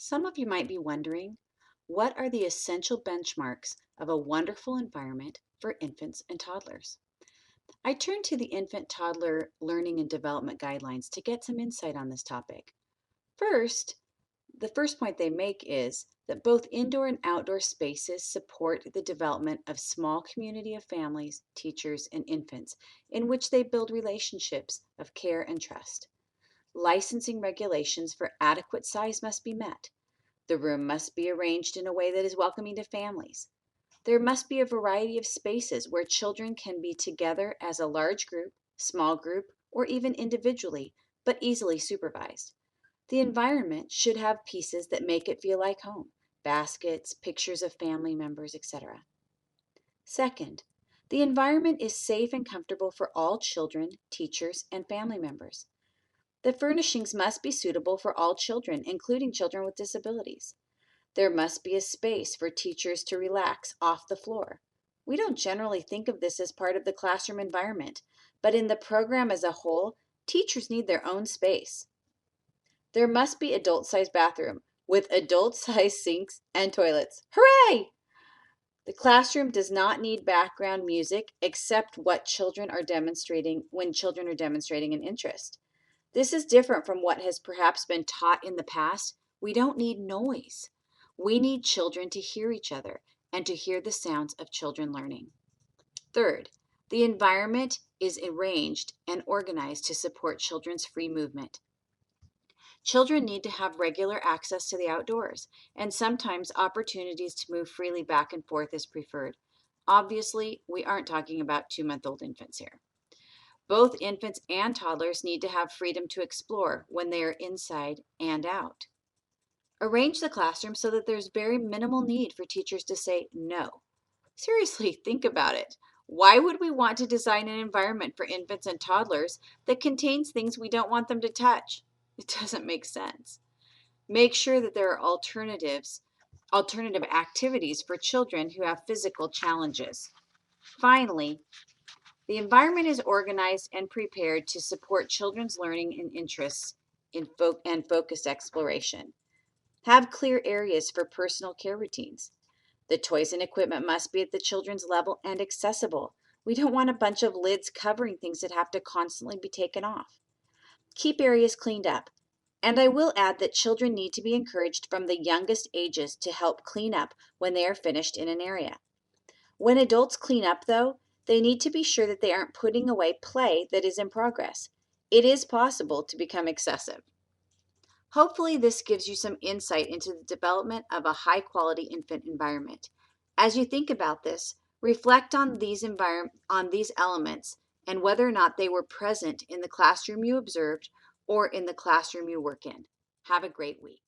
Some of you might be wondering, what are the essential benchmarks of a wonderful environment for infants and toddlers? I turned to the Infant Toddler Learning and Development Guidelines to get some insight on this topic. First, the first point they make is that both indoor and outdoor spaces support the development of small community of families, teachers, and infants in which they build relationships of care and trust. Licensing regulations for adequate size must be met. The room must be arranged in a way that is welcoming to families. There must be a variety of spaces where children can be together as a large group, small group, or even individually, but easily supervised. The environment should have pieces that make it feel like home, baskets, pictures of family members, etc. Second, the environment is safe and comfortable for all children, teachers, and family members. The furnishings must be suitable for all children, including children with disabilities. There must be a space for teachers to relax off the floor. We don't generally think of this as part of the classroom environment, but in the program as a whole, teachers need their own space. There must be adult-sized bathroom with adult-sized sinks and toilets. Hooray! The classroom does not need background music except what children are demonstrating when children are demonstrating an interest. This is different from what has perhaps been taught in the past. We don't need noise. We need children to hear each other and to hear the sounds of children learning. Third, the environment is arranged and organized to support children's free movement. Children need to have regular access to the outdoors, and sometimes opportunities to move freely back and forth is preferred. Obviously, we aren't talking about 2-month-old infants here. Both infants and toddlers need to have freedom to explore when they are inside and out. Arrange the classroom so that there's very minimal need for teachers to say no. Seriously, think about it. Why would we want to design an environment for infants and toddlers that contains things we don't want them to touch? It doesn't make sense. Make sure that there are alternative activities for children who have physical challenges. Finally, the environment is organized and prepared to support children's learning and interests and focused exploration. Have clear areas for personal care routines. The toys and equipment must be at the children's level and accessible. We don't want a bunch of lids covering things that have to constantly be taken off. Keep areas cleaned up. And I will add that children need to be encouraged from the youngest ages to help clean up when they are finished in an area. When adults clean up, though, they need to be sure that they aren't putting away play that is in progress. It is possible to become excessive. Hopefully, this gives you some insight into the development of a high-quality infant environment. As you think about this, reflect on these elements and whether or not they were present in the classroom you observed or in the classroom you work in. Have a great week.